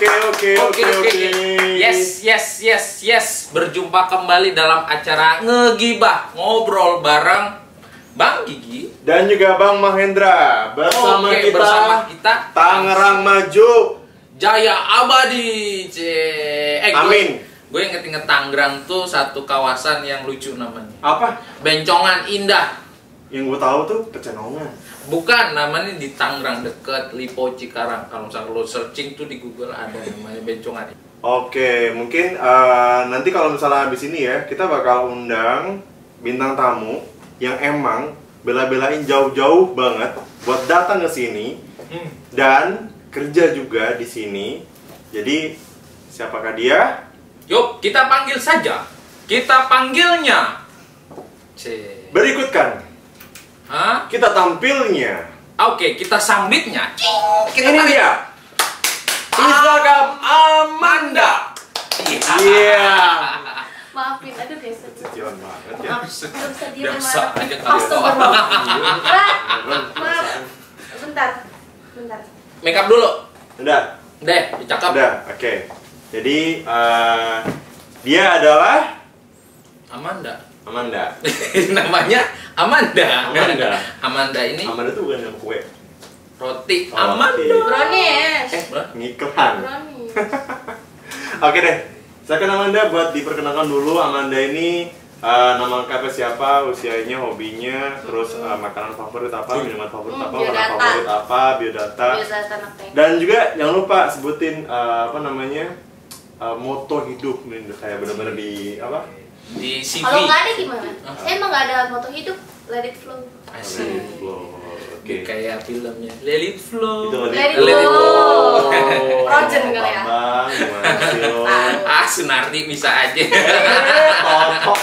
Oke. Yes. Berjumpa kembali dalam acara Ngegibah, ngobrol bareng Bang Gigi dan juga Bang Mahendra bersama kita Tangerang Maju Jaya Abadi. Amin. Gue inget Tangerang tuh satu kawasan yang lucu namanya. Apa? Bencongan Indah. Yang gue tahu tuh Pecenongan. Bukan, namanya di Tangerang deket Lipo Cikarang. Kalau misalnya lo searching tuh di Google ada namanya Bencongan. Oke, mungkin nanti kalau misalnya habis ini ya, kita bakal undang bintang tamu yang emang bela-belain jauh-jauh banget buat datang ke sini dan kerja juga di sini. Jadi, siapakah dia? Yuk, kita panggil saja. Kita panggilnya. Berikutkan. Hah? Kita tampilnya. Oke, kita sambitnya. Ini dia. Instagram Amanda. Iya. Maafin, aduh guys. Cicilan banget ya. Maaf, belum bisa diem Biasa aja kali. Astagfirullah. Maaf. Bentar. Make up dulu. Udah. Deh, dicakap. Udah, oke. Jadi dia adalah Amanda. Namanya Amanda. Amanda ini. Amanda tuh bukan yang kue. Roti Oh, Amanda. roti. Brownies. Ngiklan. Brownies. Oke deh. Silakan Amanda buat diperkenalkan dulu. Amanda ini nama lengkapnya siapa, usianya, hobinya, terus makanan favorit apa, minuman favorit apa, warna biodata. favorit apa, biodata. Biasa anak TK. Dan juga jangan lupa sebutin moto hidup nih, kayak bener-bener di apa? Di CV. Kalau nggak ada gimana? Saya emang nggak ada moto hidup. Let it flow. Asik. Oke. Kayak filmnya Let It Flow. Itu Let it Let It flow. Flow. Rogen kali ya. Bang, gimana sih lo? Sunardi bisa aja. Totok.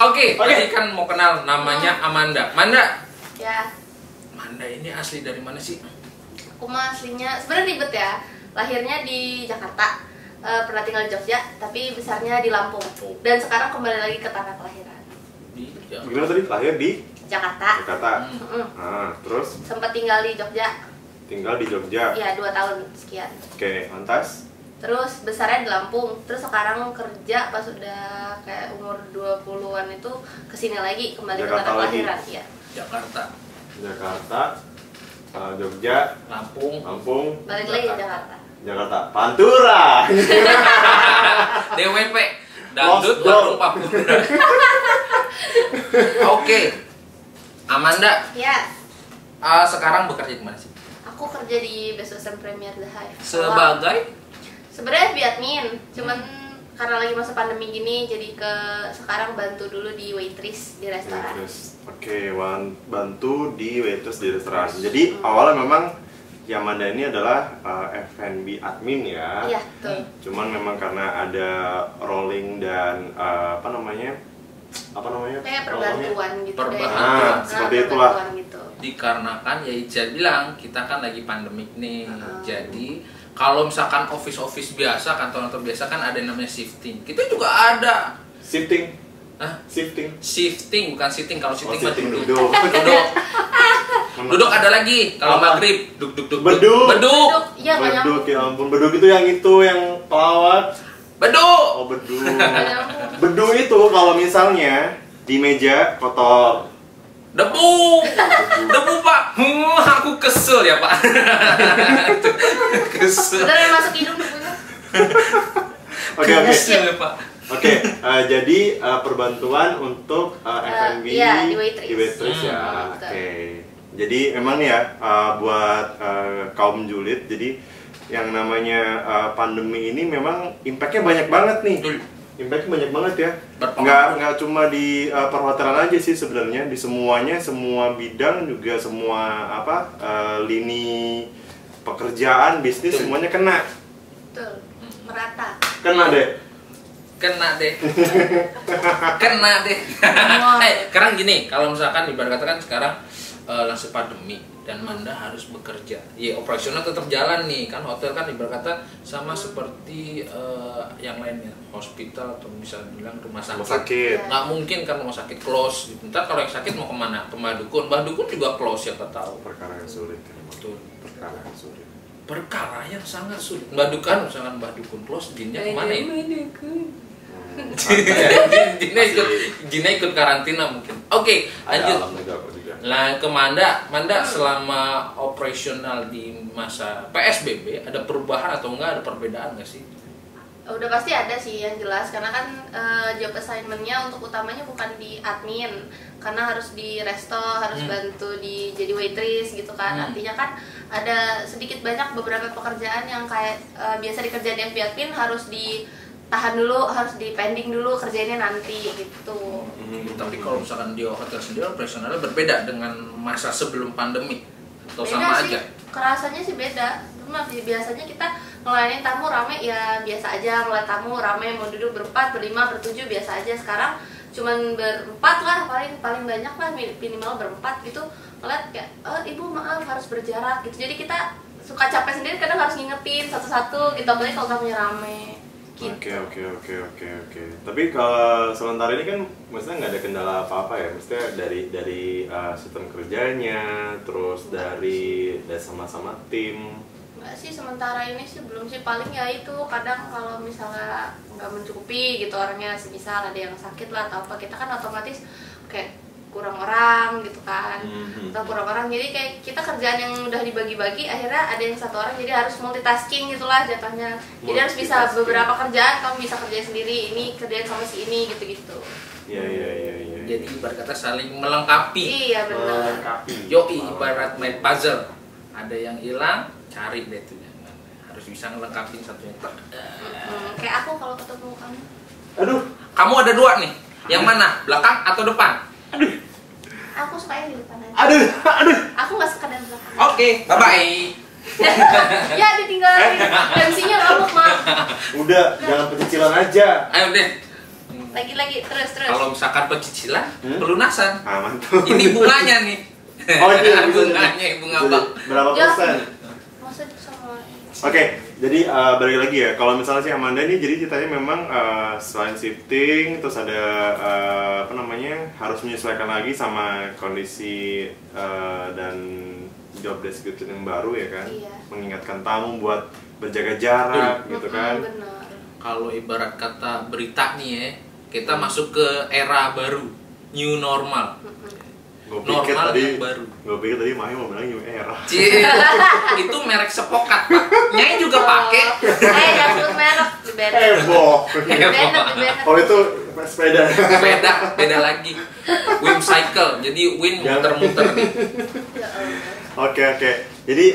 Oke, tadi kan mau kenal namanya Amanda. Amanda Ya, ini asli dari mana sih? aku mah aslinya sebenarnya ribet ya. Lahirnya di Jakarta. Pernah tinggal di Jogja, tapi besarnya di Lampung. Dan sekarang kembali lagi ke tanah kelahiran. Gimana tadi? Lahir di Jakarta. Jakarta. Nah, terus Sempat tinggal di Jogja. tinggal di Jogja. Ya, 2 tahun sekian. Oke, lantas? Terus besarnya di Lampung. Terus sekarang kerja pas udah kayak umur 20-an itu kesini lagi, kembali Jakarta ke tanah lagi? kelahiran. Iya. Jakarta, Jogja, Lampung, Balik lagi ke Jakarta. Jakarta, Pantura. DWP, Dangdut Lost Dog. Warung Papura. Oke, Amanda, Ya, sekarang bekerja di mana sih? aku kerja di Best Western Premier The Hive. Sebagai Sebenarnya di admin, cuman karena lagi masa pandemi gini, jadi sekarang bantu dulu di waitress di restoran. Oke, bantu di waitress di restoran. Jadi awalnya memang Amanda ini adalah F&B admin ya. Iya, betul. Cuman memang karena ada rolling dan apa namanya? Kayak perbantuan gitu. Perbantuan. Seperti itulah. Perbantuan gitu. dikarenakan ya Ica bilang kita kan lagi pandemik nih. Jadi kalau misalkan office biasa, kantor-kantor biasa kan ada yang namanya shifting. Kita juga ada. Shifting. Hah? Shifting. Bukan sitting. Kalau sitting mah Shifting duduk. duduk. Duduk ada lagi. Kalau Apa? maghrib, duduk. Beduk. Iya, banyak. Beduk, ya ampun. Beduk itu yang pelawak. Beduk. Oh, beduk. Beduk itu kalau misalnya di meja kotor. Debu Pak. Aku kesel ya Pak. Kesel. Beneran masuk hidung debunya. Oke. Kesel ya Pak. Oke, jadi perbantuan untuk F&B iya, di di waitress ya. betul. Oke. Jadi emang nih ya buat kaum julid, jadi yang namanya pandemi ini memang impactnya banyak banget nih. Impactnya banyak banget ya. Nggak cuma di perhotelan aja sih sebenarnya, di semua bidang juga semua lini pekerjaan bisnis semuanya kena. Betul. Merata. Kena deh. Sekarang gini, kalau misalkan ibarat kata kan sekarang langsung pandemi dan Manda harus bekerja. Ya operasional tetap jalan nih, kan hotel kan ibarat kata sama seperti yang lainnya, hospital atau bisa bilang rumah sakit. Nggak mungkin kan rumah sakit close. Ntar kalau yang sakit mau kemana? Ke Mbah Dukun. Mbah Dukun juga close, siapa tahu. Perkara yang sulit. Betul. Perkara yang sulit. Perkara yang sangat sulit. Mbah Dukun, misalkan Mbah Dukun close, jinnya kemana ya? Jinnya ikut karantina mungkin. Oke, lanjut. Nah, ke Manda selama operasional di masa PSBB ada perubahan atau enggak, ada perbedaan nggak sih? Udah pasti ada sih yang jelas, karena kan job assignment-nya untuk utamanya bukan di admin, karena harus di resto, harus bantu jadi waitress gitu kan. Artinya kan ada sedikit banyak beberapa pekerjaan yang kayak biasa dikerjain di admin harus ditahan dulu, harus di pending dulu, kerjainnya nanti gitu. Tapi kalau misalkan di hotel sendiri operasionalnya berbeda dengan masa sebelum pandemi atau Beda sama sih, aja? kerasanya sih beda. Cuma biasanya kita ngelayanin tamu rame ya biasa aja, ngeliat tamu rame mau duduk berempat, berlima, bertujuh biasa aja. Sekarang cuman berempat lah, paling banyak lah, minimal berempat gitu. Ngeliat kayak, ibu maaf harus berjarak gitu. Jadi kita suka capek sendiri, kadang harus ngingetin satu-satu gitu, apalagi kalau tamunya rame gitu. Oke. Tapi kalau sementara ini kan maksudnya nggak ada kendala apa-apa ya, maksudnya dari sistem kerjanya, terus dari sama-sama tim. Enggak sih, sementara ini sih belum sih. Paling ya itu kadang kalau misalnya nggak mencukupi gitu orangnya, semisal ada yang sakit lah atau apa, kita kan otomatis kayak kurang orang gitu kan, atau kurang orang, jadi kayak kita kerjaan yang udah dibagi-bagi akhirnya ada yang satu orang jadi harus multitasking gitulah jatuhnya. Jadi harus bisa beberapa kerjaan, kamu bisa kerjain sendiri, ini kerjain sama si ini gitu-gitu. Iya. Jadi ibarat kata saling melengkapi. Iya benar. Yoi, ibarat main puzzle. Ada yang hilang, cari deh tuh. Harus bisa ngelengkapin satunya. Kayak aku kalau ketemu kamu. Aduh. Kamu ada dua nih. Yang mana? Belakang atau depan? Aku suka yang di depan aja. Aduh. Aku nggak suka yang belakang. Oke, bye-bye. Ya ditinggalin. MC-nya ngamuk mak. Udah, jangan pecicilan aja. Ayo deh. Lagi terus. Kalau misalkan pecicilan, pelunasan. Mantap. Ini bunganya nih. Oh iya, bunganya, bunga bang. Berapa persen? Masa sama. Oke, jadi balik lagi ya. Kalau misalnya si Amanda ini, jadi ceritanya memang selain shifting, terus ada harus menyesuaikan lagi sama kondisi dan job description yang baru ya kan. Iya. Mengingatkan tamu buat berjaga jarak gitu kan. Benar. Kalau ibarat kata berita nih ya, kita masuk ke era baru, new normal. Gue pikir Normal tadi, yang baru. gue pikir tadi Mahi mau bilang new era. Cie, itu merek sepokat pak. Nyai juga pakai. Jangan sebut merek di banned. Di banned. Oh itu sepeda. Beda lagi. Wind cycle, jadi wind muter-muter nih. Oke. Jadi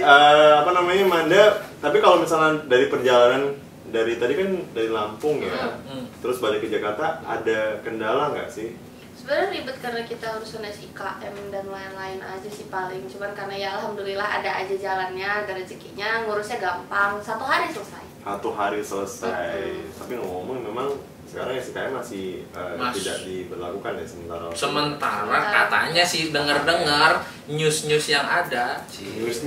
Manda. Tapi kalau misalnya dari perjalanan dari tadi kan dari Lampung ya, terus balik ke Jakarta, ada kendala nggak sih? Sebenarnya ribet karena kita urusan SIKM dan lain-lain aja sih paling. Cuman karena ya alhamdulillah ada aja jalannya, ada rezekinya, ngurusnya gampang. 1 hari selesai. 1 hari selesai. Tapi ngomong memang sekarang SIKM masih tidak diberlakukan ya sementara katanya sih dengar news yang ada news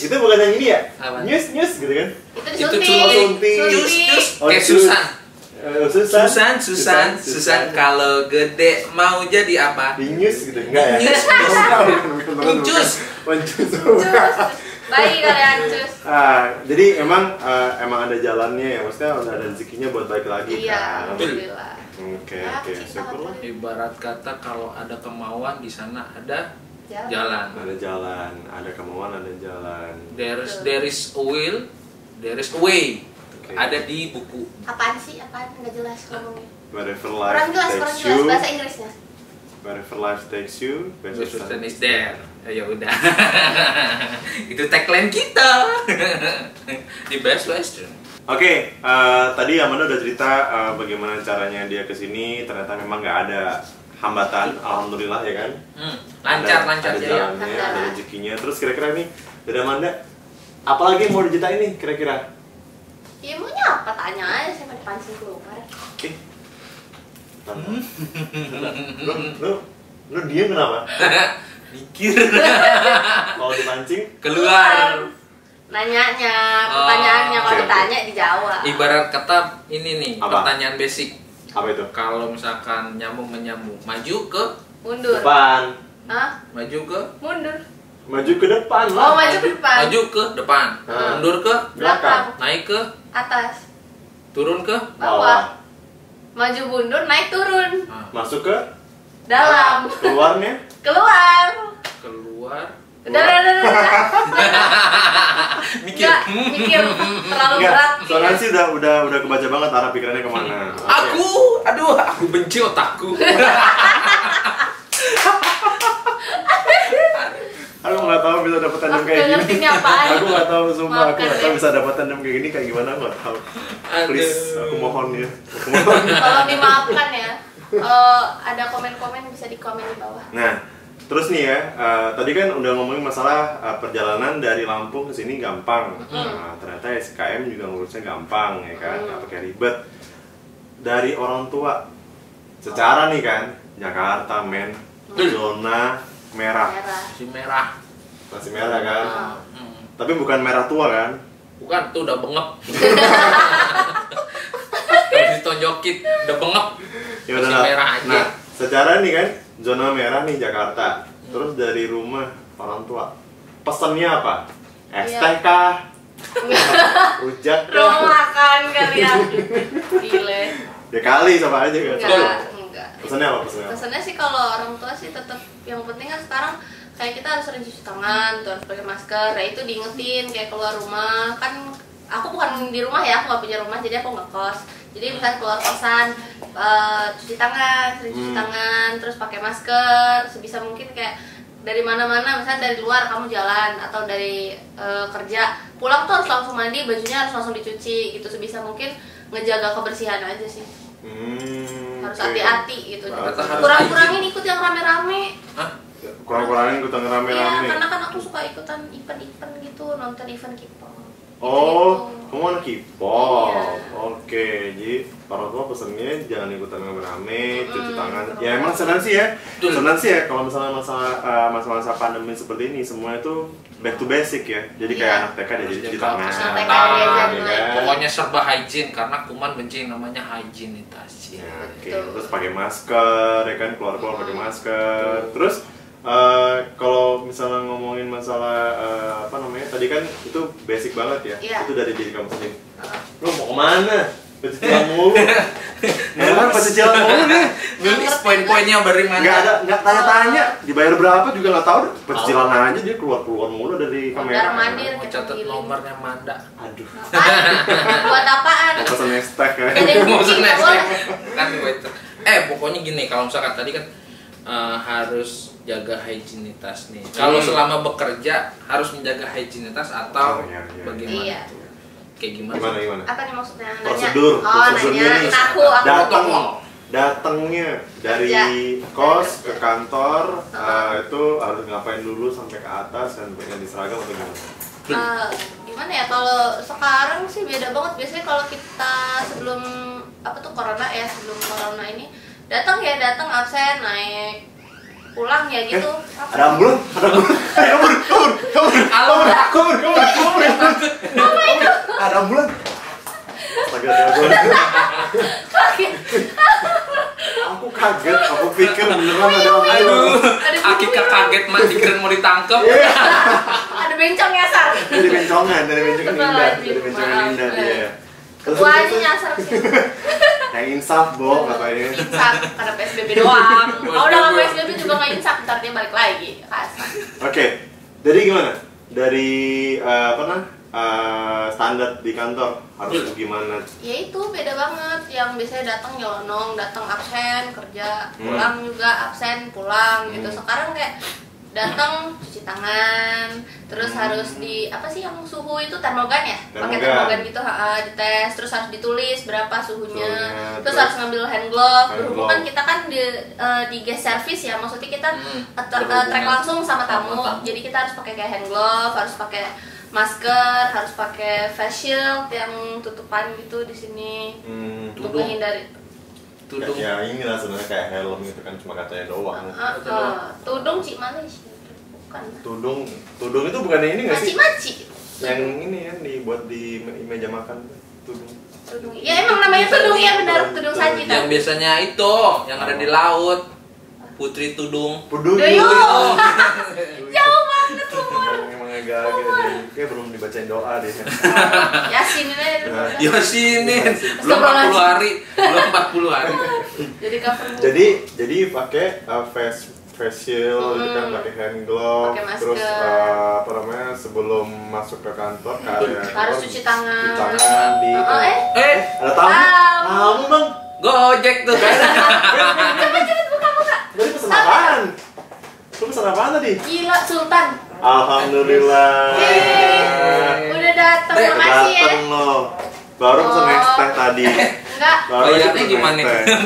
itu bukan yang ini ya? News gitu kan? Itu disuntik. Kayak Susan kalau gede mau jadi apa? Di news gitu enggak ya? Cus. Baik kalian cus. Jadi emang ada jalannya ya, maksudnya ada rezekinya buat balik lagi iya, kan. alhamdulillah. Oke. Syukurlah. Ibarat kata kalau ada kemauan di sana ada jalan. Ada jalan, ada kemauan, ada jalan. There is a will, there is a way. Okay. Ada di buku. Apaan sih? Nggak jelas ngomongnya. Wherever life kurang jelas bahasa Inggrisnya. Wherever life takes you, best person is there. Ya udah. Itu tagline kita. Di Best Western. Oke, tadi Amanda udah cerita bagaimana caranya dia kesini. Ternyata memang nggak ada hambatan, alhamdulillah ya kan. Lancar ada ya. jalannya, ada rezekinya. Terus kira-kira nih dari Amanda, apalagi yang mau diceritain nih kira-kira? Ya maunya apa? Tanya aja, saya mau dipancing keluar. Oke. Lu diam kenapa? Mikir. Kalau dipancing Keluar. Nanyanya, pertanyaannya kalau ditanya dijawab. Ibarat kata ini nih, Apa? pertanyaan basic. apa itu? Kalau misalkan nyambung menyambung, maju ke Mundur. Depan. Hah? maju ke Mundur. Maju ke depan lah. Oh, maju ke depan. maju ke depan, mundur ke Belakang. naik ke Atas. turun ke Bawah. Maju mundur, naik turun. Masuk ke Dalam. keluarnya. Keluar. keluar. Udah. Mikir. Nggak, mikir terlalu berat. Soalnya sih udah kebaca banget arah pikirannya kemana. Aku benci otakku. Aku nggak tahu bisa dapat tandem Aku kayak nggak gini. ngerti ini apaan. Aku nggak tahu, sumpah aku Maafkan nggak tahu ya. bisa dapat tandem kayak gini kayak gimana, aku nggak tahu. Please, aku mohon ya. Aku mohon. Tolong dimaafkan ya. Ada komen-komen bisa di komen di bawah. Nah, terus nih ya, tadi kan udah ngomongin masalah perjalanan dari Lampung ke sini gampang. Nah, ternyata SKM juga ngurusnya gampang ya kan, nggak pakai ribet. Dari orang tua, secara nih kan, Jakarta men, zona merah, Si merah. masih merah kan. Tapi bukan merah tua kan? Bukan, tuh udah bengep. Habis ditonjokin, udah bengep. Ya Masih udah. merah aja. Nah, secara nih kan, zona merah nih Jakarta. Terus dari rumah orang tua, pesannya apa? Es teh kah? Rujak kah? Rumah makan kalian. Gile. Ya kali sama aja kan? Enggak. Pesannya apa? Pesannya apa? Pesannya sih kalau orang tua sih tetap yang penting kan sekarang kayak kita harus sering cuci tangan, tuh harus pakai masker. Ya itu diingetin kayak keluar rumah kan. Aku bukan di rumah ya, aku nggak punya rumah jadi aku nggak kos. Jadi misalnya keluar kosan, cuci tangan, sering cuci tangan, terus pakai masker. Sebisa mungkin kayak dari mana-mana, misalnya dari luar kamu jalan atau dari kerja, pulang tuh harus langsung mandi, bajunya harus langsung dicuci gitu. Sebisa mungkin ngejaga kebersihan aja sih. Harus hati-hati gitu. Kurang-kurangin ikut yang rame-rame. Kurang-kurangin ikutan Iya, rame-rame. karena kan aku suka ikutan event-event gitu, nonton event K-pop. Oh, Gitu. kamu anak K-pop. Iya. Oke, jadi orang tua pesennya jangan ikutan rame-rame, cuci tangan. Ya emang senang sih ya. Senang sih ya kalau misalnya masa-masa pandemi seperti ini semua itu back to basic ya. Jadi kayak anak TK dia jadi cuci tangan. TK ya jadi kan? Pokoknya serba hygiene karena kuman benci yang namanya hygienitas. Ya, oke. Terus pakai masker, ya kan keluar-keluar pakai masker. Terus kalau misalnya ngomongin masalah apa namanya tadi kan itu basic banget ya. Iya. Itu dari diri kamu sendiri. Lo mau kemana? Pecicilan mulu. Memang pecicilan mulu nih. Nulis poin-poinnya dari mana? Nggak tanya-tanya. Dibayar berapa juga nggak tahu. Pecicilan aja dia keluar-keluar mulu dari Mondar kamera. mandir Mau kita catat giling. nomornya Manda. Aduh. Buat apaan? Mau pesen hashtag ya. Mau Nggak next boleh. kan waiter. Pokoknya gini kalau misalkan tadi kan harus jaga higienitas nih. Kalau selama bekerja harus menjaga higienitas atau Iya. bagaimana? Iya. Kayak gimana? Gimana? Apa nih maksudnya? Nanya? Prosedur. Oh, Prosedurnya nanya. nih. Aku Datangnya dari kos ke kantor itu harus ngapain dulu sampai ke atas dan ganti seragam atau gimana? Gimana ya, kalau sekarang sih beda banget. Biasanya kalau kita sebelum corona ya, sebelum corona ini datang absen, naik pulang ya gitu. Ada ambulan, kabur. Ada ambulan. Aku kaget, aku pikir beneran ada ambulan. Aduh, Akika kaget mati keren mau ditangkap. Ada bencong nyasar. Dari bencongan Linda dia. Gua aja nyasar sih. Yang insaf, Bo, katanya. Insaf karena PSBB doang. Kalau udah nggak PSBB juga nggak insaf, ntar dia balik lagi. Kasar. Oke, jadi gimana? Dari standar di kantor harus gimana? Ya itu beda banget. Yang biasanya datang nyelonong, datang absen, kerja, pulang juga absen, pulang gitu. Sekarang kayak datang cuci tangan, terus harus di apa sih yang suhu itu termogan ya? Pakai termogan gitu, dites, terus harus ditulis berapa suhunya. Terus harus ngambil hand glove. Berhubung kan kita kan di guest service ya, maksudnya kita track langsung sama tamu. Jadi kita harus pakai kayak hand glove, harus pakai masker, harus pakai face shield yang tutupan gitu di sini untuk menghindari tudung. Ya inilah sebenarnya kayak helm gitu kan, cuma katanya doang. Tudung Cik Malaysia. bukan. Tudung itu bukan ini nggak sih? Maci. Yang ini ya dibuat di meja makan tudung. Ya emang namanya tudung ya benar, tudung saji. Yang biasanya itu yang ada di laut. Putri Tudung. Duyung. Jauh banget umur. Emang agak-agak kayak belum dibacain doa deh. Yasin ini. Yasinin. Belum 40 hari. Belum 40 hari. Jadi cover buku. Jadi pakai face shield, gitu kan, pakai hand glove, terus apa namanya sebelum masuk ke kantor harus cuci tangan. di ada tamu bang. Gojek tuh. Cepet buka. Tadi pesen apaan? Lu pesen apaan tadi? Gila Sultan. Alhamdulillah. Udah datang, makasih ya. Dateng lo. Baru pesen es teh tadi. Enggak. Bayarnya gimana?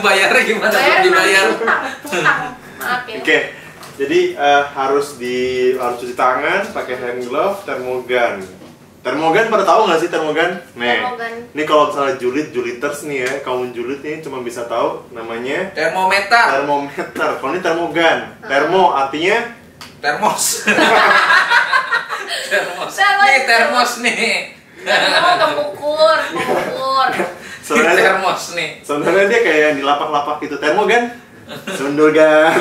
Bayarnya gimana? Dibayar. Utang. Maaf ya. Oke. Jadi harus cuci tangan, pakai hand glove, termogan. Termogan pada tahu nggak sih termogan? Ini kalau misalnya juliters nih ya, kaum julit nih cuma bisa tahu namanya termometer. Kalau ini termogan. Termo artinya termos. Nih termos nih. Mengukur. Termos nih. Sebenarnya dia kayak yang di lapak-lapak gitu. Termogan. Sundulgan.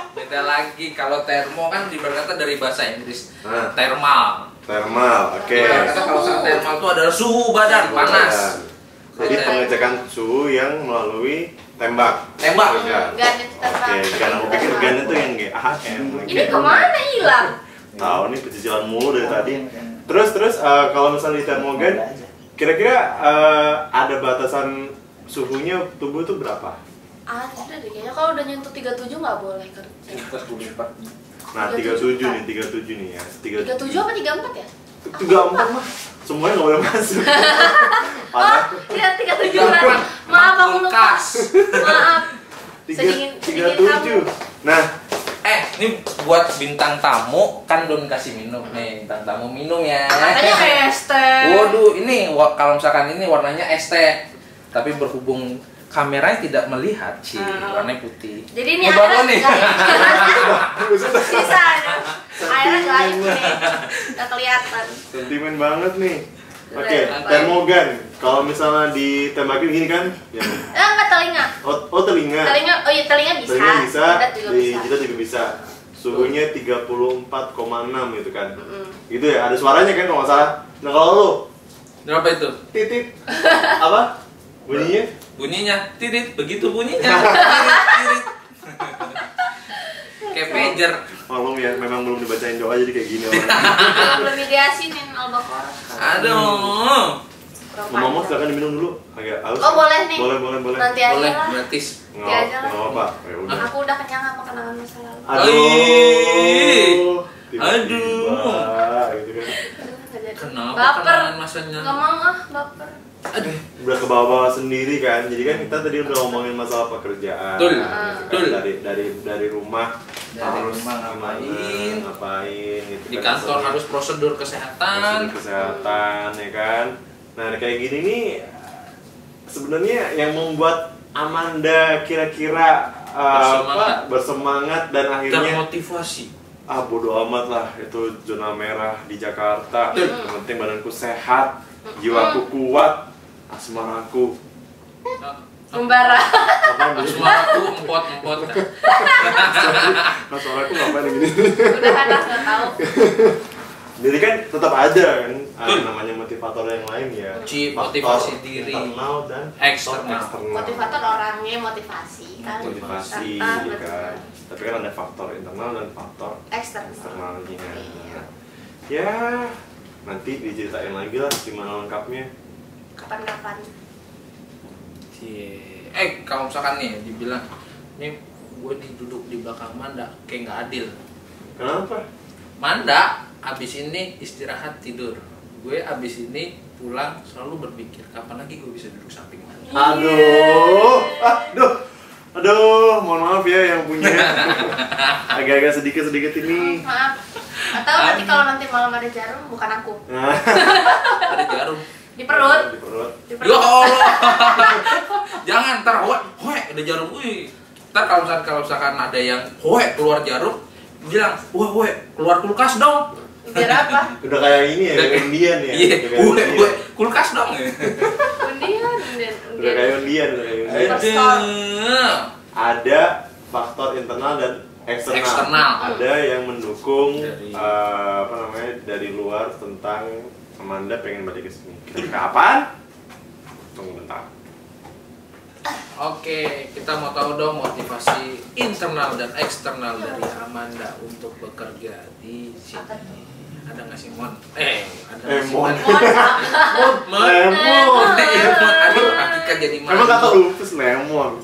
Beda lagi, kalau termo kan berkata dari bahasa Inggris. Thermal, oke. Kalau thermal itu adalah suhu badan panas. Jadi pengecekan suhu yang melalui tembak. Gun itu tembak. Oke, karena aku pikir gun itu yang GAM. Ini kemana hilang? Tahu nih pecicilan mulu dari tadi. Terus kalau misalnya di termogan, kira-kira ada batasan suhunya tubuh itu berapa? Ada deh, kayaknya kalau udah nyentuh 37 nggak boleh kerja. Nah, 37 nih ya. 37 apa 34 ya? 34 mah semuanya nggak boleh masuk. Oh, iya 37 berarti. Maaf aku lupa. Maaf. 37. Nah, ini buat bintang tamu kan belum kasih minum nih, bintang tamu minum ya. Katanya es teh. Waduh, ini kalau misalkan ini warnanya es teh, tapi berhubung kameranya tidak melihat sih warnanya putih. Jadi ini airnya nih. Sisanya. Airnya lain nih. Nggak kelihatan. Sentimen banget nih. Oke, termogan. Kalau misalnya ditembakin gini kan? Ya. Enggak telinga. Oh telinga. Telinga bisa. Telinga bisa. Di jidat juga bisa. Suhunya 34,6 gitu kan. Gitu ya. Ada suaranya kan kalau nggak salah. Nah kalau lu berapa itu? Titit. Apa? Bunyinya titit, begitu bunyinya. Titit. Kayak pager. Maklum ya, memang belum dibacain doa jadi kayak gini orang. Belum diasinin Al-Baqarah. Aduh. Ngomong silakan diminum dulu. Agak haus. Oh boleh nih. Boleh. Nanti aja boleh, lah. gratis. Nggak apa. Ya udah. Aku udah kenyang sama kenangan masa lalu. Tiba-tiba, gitu kan. Kenapa Baper. kenangan masanya? Nggak mau baper. Aduh. Udah ke bawah sendiri kan. Jadi kan kita tadi udah ngomongin masalah pekerjaan. Betul. Dari rumah harus ngapain gitu. Di kantor harus prosedur kesehatan. Ya kan. Nah, kayak gini nih sebenarnya yang membuat Amanda kira-kira bersemangat dan akhirnya termotivasi. Bodo amat lah, itu zona merah di Jakarta. Yang penting badanku sehat, jiwaku kuat, asmaraku membara. Asmaraku empot. Asmaraku ngapain gini? Udah nggak tahu. Jadi kan tetap ada kan namanya motivator yang lain ya. Motivasi diri. Internal dan eksternal. Motivator orangnya motivasi kan. Motivasi kan. Tapi kan ada faktor internal dan faktor eksternalnya. Ya, nanti diceritain lagi lah gimana lengkapnya. Kapan-kapan. Kalau misalkan nih dibilang, nih gue duduk di belakang Manda kayak nggak adil. Kenapa? Manda abis ini istirahat tidur, gue abis ini pulang selalu berpikir kapan lagi gue bisa duduk samping Manda. Aduh, mohon maaf ya yang punya agak-agak sedikit ini. Maaf. Atau nanti kalau nanti malam ada jarum bukan aku. Ada jarum di perut. Ya Allah. Jangan ntar ada jarum. Ntar kalau misalkan ada yang keluar jarum, bilang, wah keluar kulkas dong. Biar apa? Udah kayak ini ya, kayak undian ya. Iya, kulkas dong. Undian. Udah kayak undian. Ada faktor internal dan eksternal. Ada yang mendukung dari luar tentang Amanda pengen balik ke sini. Kapan? Tunggu bentar. Oke, kita mau tahu dong motivasi internal dan eksternal dari Amanda untuk bekerja di sini. Ada nggak sih Mon? Ada nggak sih Mon? Lemon. Aduh, aku kan jadi Emang kata lupus lemon.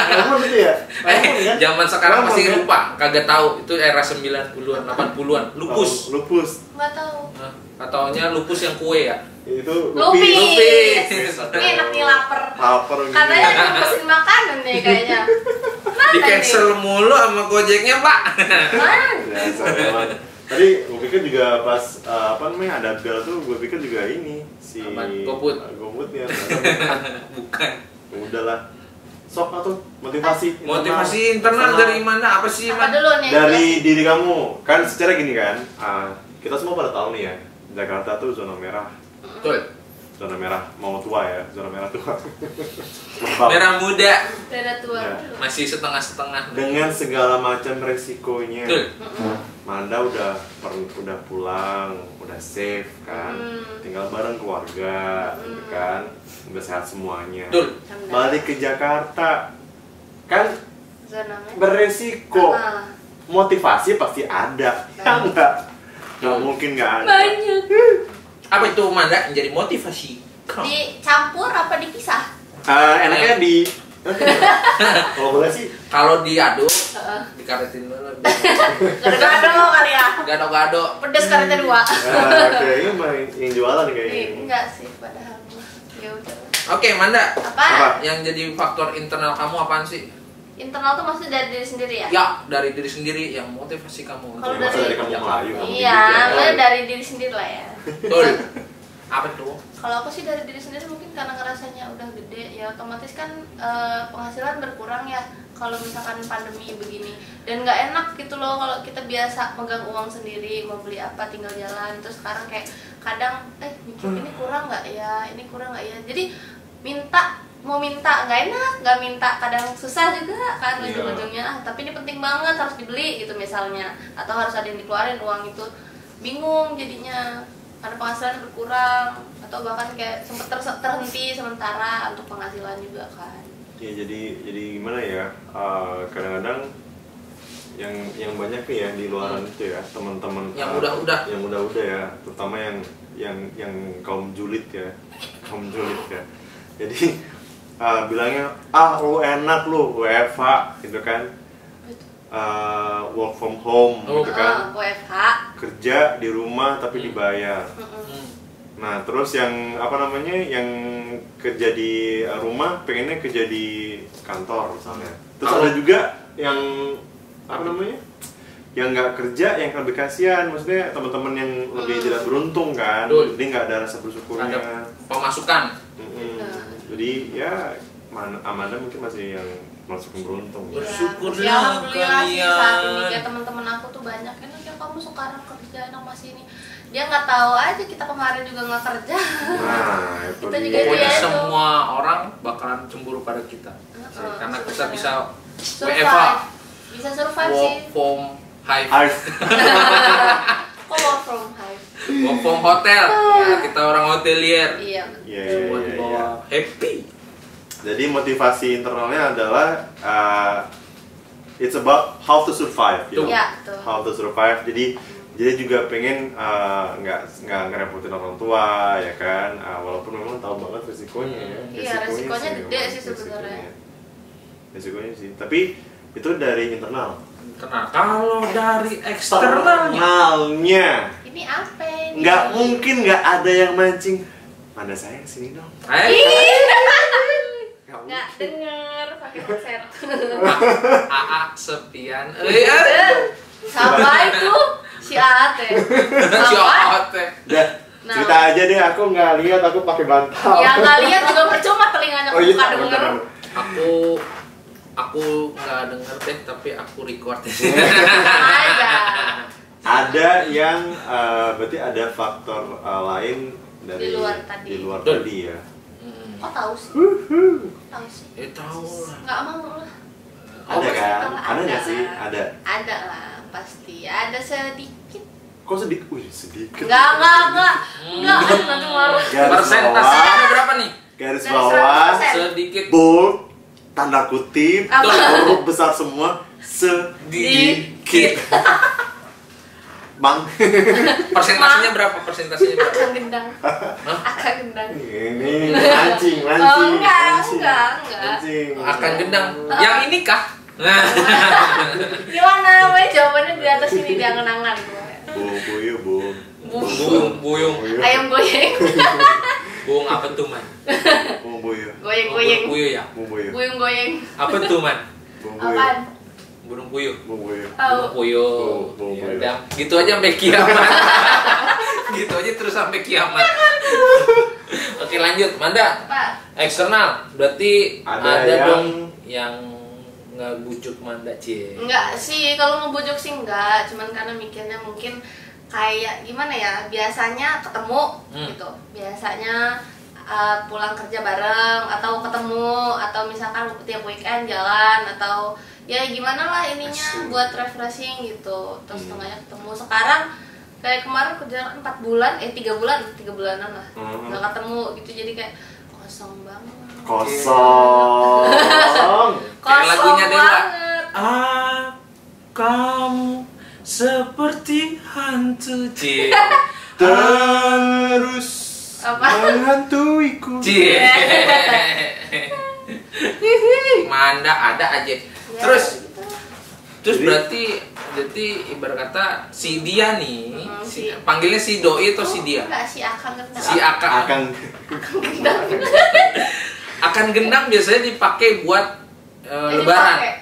Lemon itu ya? Zaman sekarang masih lupa, kagak tahu itu era 90-an, 80-an. Lupus. Nggak tahu. Katanya lupus yang kue ya? Itu Lupis. Ini enak nih lapar. Katanya ngurusin makanan nih kayaknya. Di cancel mulu sama Gojeknya Pak. Tadi gue pikir juga pas ada bel tuh gue pikir juga ini si GoFood ya. Bukan. Udahlah. Sok atau motivasi internal dari mana? Apa sih Apa dulu nih? Dari diri kamu. Kan secara gini kan, kita semua pada tahu nih ya, Jakarta tuh zona merah. Betul. Zona merah mau tua ya, zona merah tua. Merah muda. Merah tua. Ya. Masih setengah-setengah. Dengan segala macam resikonya. Betul. Manda udah pulang, udah safe kan, tinggal bareng keluarga, gitu kan, udah sehat semuanya. Betul. Balik ke Jakarta, kan Zona beresiko. Motivasi pasti ada, nggak mungkin nggak ada. Banyak. Apa itu Amanda menjadi motivasi? Dicampur apa dipisah? Enaknya di kalau boleh sih kalau diaduk dikaretin dulu. Gado-gado kali ya. Gado-gado. Pedes karetnya 2. kayaknya yang jualan kayaknya. Enggak sih padahal. Ya udah. Oke, Manda. Apa? Yang jadi faktor internal kamu apaan sih? Internal tuh maksudnya dari diri sendiri ya? Ya, dari diri sendiri yang motivasi kamu. Kalau dari kamu Melayu. Iya, dari diri sendiri lah ya. Betul. Apa tuh? Kalau aku sih dari diri sendiri mungkin karena ngerasanya udah gede ya otomatis kan penghasilan berkurang ya kalau misalkan pandemi begini dan nggak enak gitu loh kalau kita biasa megang uang sendiri mau beli apa tinggal jalan terus sekarang kayak kadang mikir ini kurang nggak ya jadi mau minta nggak enak nggak minta kadang susah juga kan ujung-ujungnya tapi ini penting banget harus dibeli gitu misalnya atau harus ada yang dikeluarin uang itu bingung jadinya karena penghasilan berkurang atau bahkan kayak sempet terhenti sementara untuk penghasilan juga kan. Ya jadi gimana ya, kadang-kadang yang banyak nih ya di luaran itu ya teman-teman yang udah ya, terutama yang kaum julid ya. Jadi bilangnya lu enak lu WFH gitu kan. Work from home gitu kan. WFH. Kerja di rumah tapi dibayar. Nah, terus yang yang kerja di rumah pengennya kerja di kantor misalnya. Terus ada juga yang yang nggak kerja, yang lebih kasihan, maksudnya teman-teman yang lebih tidak beruntung kan, jadi nggak ada rasa bersyukurnya. Ada pemasukan. Jadi ya Amanda mungkin masih yang masuk beruntung. Bersyukurlah kalian. Saat ini kayak teman-teman aku tuh banyak enak ya kamu sekarang kerja enak masih ini. Dia nggak tahu aja kita kemarin juga nggak kerja. Nah, itu kita juga pokoknya semua orang bakalan cemburu pada kita. Karena kita bisa WFH. Bisa survive sih. Work from hive. Kok work from hive? Work from hotel. Ya, kita orang hotelier. Iya. Buat bawa happy. Jadi motivasi internalnya adalah it's about how to survive, how to survive. Jadi juga pengen nggak ngerepotin orang tua, ya kan. Walaupun memang tahu banget resikonya ya. Iya, resikonya gede sih sebenarnya. Resikonya sih. Tapi itu dari internal. Kalau dari eksternalnya, ini apa ini? Nggak mungkin nggak ada yang mancing. Mana saya sini dong. Nggak denger pakai konser. AA sepian. Siapa itu? Si Ate. Dah, cerita aja deh. Aku nggak lihat. Aku pakai bantal. Ya nggak lihat juga percuma telinganya buka denger. Aku Aku nggak denger deh, tapi aku record. Ada yang berarti ada faktor lain dari di luar tadi ya. Kok tahu sih? Tahu sih. Tahu lah. Nggak mau lah. Ada kan? Ada nggak sih? Ada. Ada lah, pasti. Ada sedikit. Kok sedikit? Wih, sedikit. Enggak. Nanti marah. Persentasenya berapa nih? Garis bawah. Sedikit. Bold. Tanda kutip. Huruf besar semua. Sedikit. Bang. Persentasenya berapa? Akan gendang. Ini mancing. Enggak. Akan gendang. Yang ini kah? Gimana? Jawabannya di atas ini, di angan-angan. Buyung. Ayam goyeng. Buyung apa tuh, Man? Goyeng. Buyung ya? Buyung goyeng. Apa tuh, Man? Apaan? Burung puyuh. Tahu. Ya, gitu aja sampai kiamat. Gitu aja terus sampai kiamat. Oke, lanjut. Manda. Apa? Eksternal. Berarti ada yang dong yang nggak bujuk Manda, Cie. Enggak sih, kalau ngebujuk sih enggak, cuman karena mikirnya mungkin kayak gimana ya, biasanya ketemu gitu. Biasanya pulang kerja bareng atau ketemu atau misalkan tiap weekend jalan atau ya gimana lah ininya buat refreshing gitu. Terus tengahnya ketemu. Sekarang kayak kemarin kerja 4 bulan, 3 bulanan lah nggak ketemu gitu, jadi kayak kosong banget. Kosong Kayak lagunya Dewa. Banget. Kamu seperti hantu, Cie. terus menghantuiku. Cie. Manda ada aja. Terus berarti ibarat kata si dia nih, panggilnya si Doi atau si dia? Enggak, si Akang gendang. Si Akang Akan gendang biasanya dipakai buat lebaran.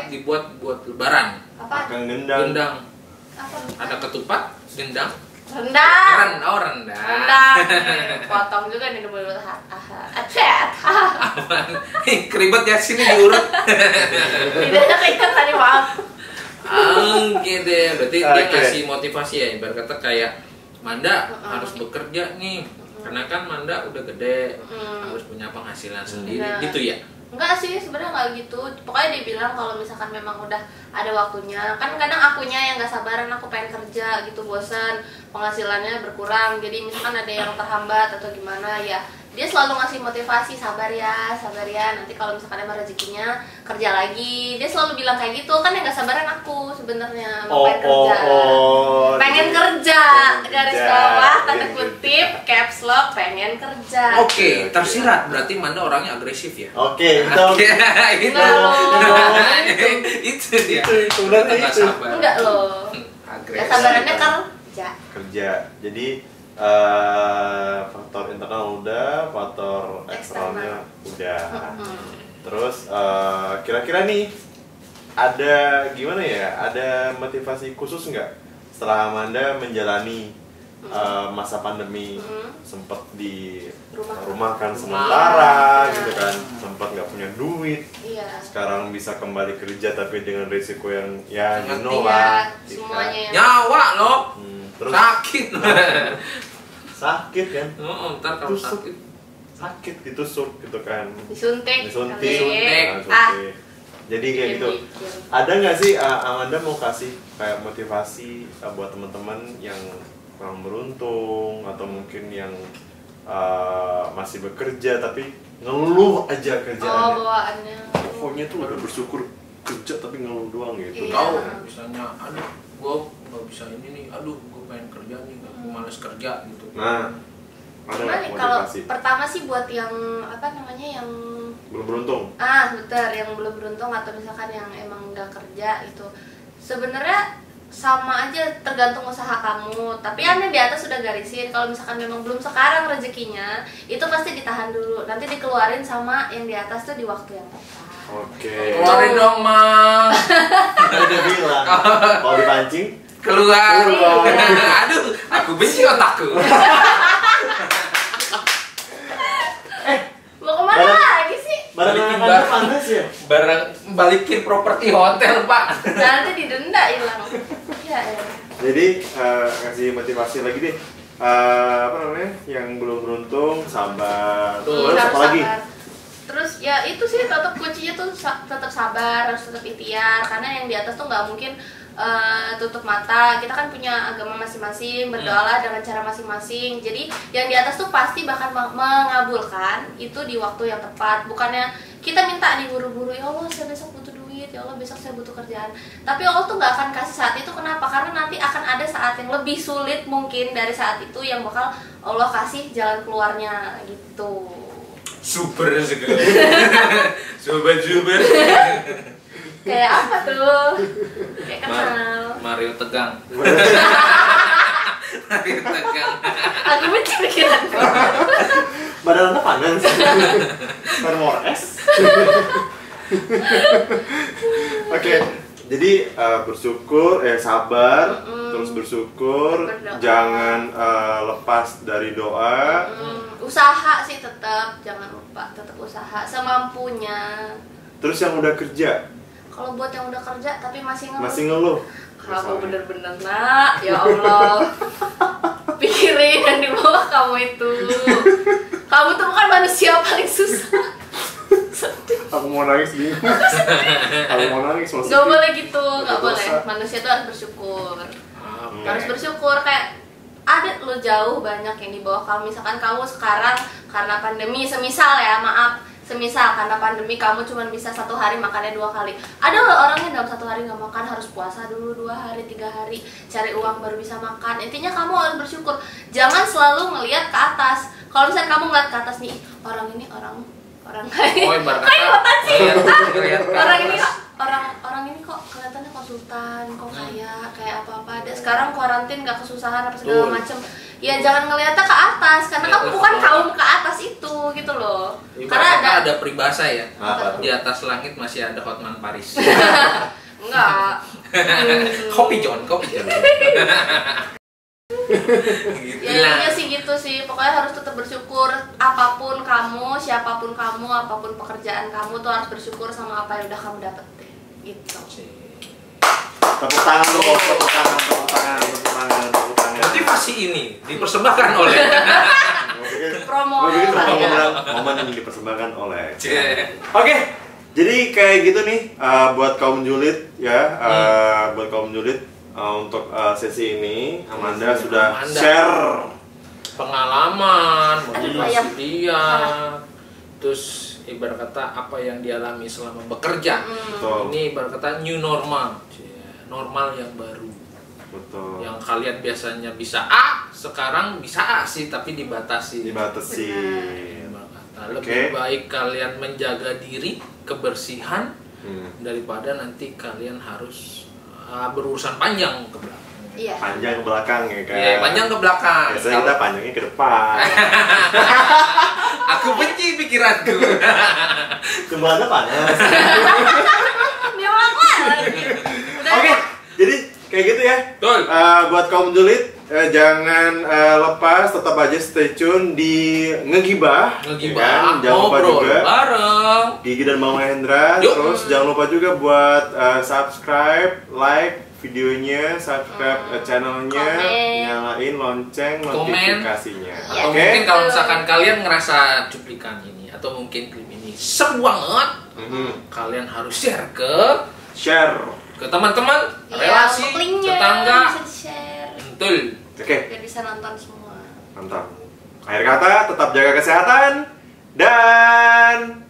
Dibuat buat lebaran. Apa? Akan gendang. Apa? Ada ketupat, gendang. Rendang. Rendang. Potong juga nih dulu. Acet. Keribet ya, sini diurut. Lidahnya keikat tadi, maaf. Oke deh, berarti dia kasih motivasi ya, ibarat kata kayak Manda harus bekerja nih, karena kan Manda udah gede, harus punya penghasilan sendiri, gitu ya? Enggak sih, sebenarnya nggak gitu. Pokoknya dia bilang kalau misalkan memang udah ada waktunya, kan kadang akunya yang nggak sabaran, aku pengen kerja gitu, bosan, penghasilannya berkurang, jadi misalkan ada yang terhambat atau gimana ya, dia selalu ngasih motivasi, sabar ya, nanti kalau misalkan emang rezekinya kerja lagi, dia selalu bilang kayak gitu. Kan yang nggak sabaran aku sebenarnya, pengen kerja, garis bawah tanda kutip caps lock, pengen kerja. Oke, tersirat, berarti Manda orangnya agresif ya? Oke, itu dia. Sebenarnya itu. Enggak loh. Kesabarannya kerja. Jadi faktor internal udah, faktor eksternalnya udah. Terus kira-kira nih ada gimana ya? Ada motivasi khusus nggak setelah Amanda menjalani masa pandemi? Sempet di rumah kan sementara gitu kan, sempat nggak punya duit. Sekarang bisa kembali kerja tapi dengan risiko yang ya you know lah, semuanya nyawa loh. Terus sakit kan? Ntar kalau sakit ditusuk gitu kan? Disuntik. Jadi kayak gitu. Ada nggak sih Amanda mau kasih kayak motivasi buat teman-teman yang kurang beruntung atau mungkin yang masih bekerja tapi ngeluh aja kerjaannya? Bawaannya. Pokoknya tuh udah bersyukur kerja tapi ngeluh doang gitu. Tahu misalnya, aduh, gue nggak bisa ini nih, aduh, gue pengen kerja nih, gue males kerja gitu. Nah, gimana nih kalau pertama sih buat yang yang belum beruntung? Betul, yang belum beruntung atau misalkan yang emang nggak kerja itu sebenarnya sama aja, tergantung usaha kamu. Tapi Anda di atas sudah garisin kalau misalkan memang belum sekarang rezekinya, itu pasti ditahan dulu, nanti dikeluarin sama yang di atas tuh di waktu yang tepat. Oke. Keluarin dong, Mang. Udah bilang kalau dipancing keluar. Aduh, aku benci otakku. Mau kemana lagi sih? Barang panas ya? Barang balikin properti hotel, Pak. Nanti didenda hilang. Ya. Jadi kasih motivasi lagi deh. Apa namanya? Yang belum beruntung sabar. Terus apa lagi? Terus ya itu sih tetap kuncinya tuh tetap sabar, harus tetap ikhtiar karena yang di atas tuh nggak mungkin tutup mata. Kita kan punya agama masing-masing, berdoalah dengan cara masing-masing. Jadi yang di atas tuh pasti bahkan mengabulkan itu di waktu yang tepat. Bukannya kita minta nih buru-buru, ya Allah saya besok butuh duit, ya Allah besok saya butuh kerjaan. Tapi Allah tuh nggak akan kasih saat itu. Kenapa? Karena nanti akan ada saat yang lebih sulit mungkin dari saat itu yang bakal Allah kasih jalan keluarnya gitu. Super sekali. Sobat super. Kayak apa tuh? Kayak kenal. Mario tegang. Mario tegang. Aku benci pikiran. Badan anda panas. Termor es. Oke, jadi bersyukur, sabar, terus bersyukur, jangan lepas dari doa. Usaha sih tetap, jangan lupa tetap usaha semampunya. Terus yang udah kerja. Kalau buat yang udah kerja tapi masih ngeluh. Kamu bener-bener nak, ya Allah. Pikirin yang di bawah kamu itu. Kamu tuh bukan manusia paling susah. Aku mau nangis bingung. Aku mau nangis maksudnya. Gak boleh gitu, gak boleh. Manusia tuh harus bersyukur. Harus bersyukur kayak ada lo jauh banyak yang di bawah kamu. Misalkan kamu sekarang karena pandemi, semisal karena pandemi kamu cuma bisa 1 hari makannya 2 kali. Ada loh orang yang dalam 1 hari nggak makan, harus puasa dulu 2 hari, 3 hari, cari uang baru bisa makan. Intinya kamu harus bersyukur. Jangan selalu ngelihat ke atas. Kalau misalnya kamu ngeliat ke atas nih, orang ini orang kaya. Oh, ibarat kata orang ini kok kelihatannya konsultan, kok kayak apa-apa. Sekarang kuarantin nggak kesusahan apa segala macem. Ya jangan ngeliatnya ke atas karena kamu bukan kaum ke atas itu gitu loh. Karena ada peribahasa ya. Apa? Di atas langit masih ada Hotman Paris. Enggak. Kopi John. Gitu Ya intinya sih gitu sih. Pokoknya harus tetap bersyukur. Apapun kamu, siapapun kamu, apapun pekerjaan kamu tuh harus bersyukur sama apa yang udah kamu dapetin. Gitu. Tepuk tangan dong, tepuk tangan. Motivasi ini dipersembahkan oleh Promo. Momen yang dipersembahkan oleh. Oke, jadi kayak gitu nih buat kaum julid ya, buat kaum julid untuk sesi ini Amanda sudah share pengalaman, motivasi dia, terus ibarat kata apa yang dialami selama bekerja. Ini ibarat kata new normal, normal yang baru. Betul. Yang kalian biasanya bisa A, sekarang bisa A sih, tapi dibatasi. Lebih baik kalian menjaga diri, kebersihan, daripada nanti kalian harus berurusan panjang ke belakang. Iya. Panjang ke belakang ya kan? Iya, panjang ke belakang. Biasanya kita panjangnya ke depan. Aku benci pikiranku. Kembali panas. Dia makan. Oke, jadi kayak gitu ya. Betul. Buat kaum julid jangan lepas, tetap aja stay tune di Ngegibah. Ya kan? Jangan lupa juga bareng Gigi dan Mama Hendra. Terus jangan lupa juga buat subscribe, like videonya, subscribe channelnya, nyalain lonceng notifikasinya. Atau mungkin kalau misalkan kalian ngerasa cuplikan ini atau mungkin klip ini seru banget, kalian harus share ke teman-teman, relasi, tetangga. Bisa di-share. Betul. Oke. Biar bisa nonton semua. Mantap. Akhir kata, tetap jaga kesehatan dan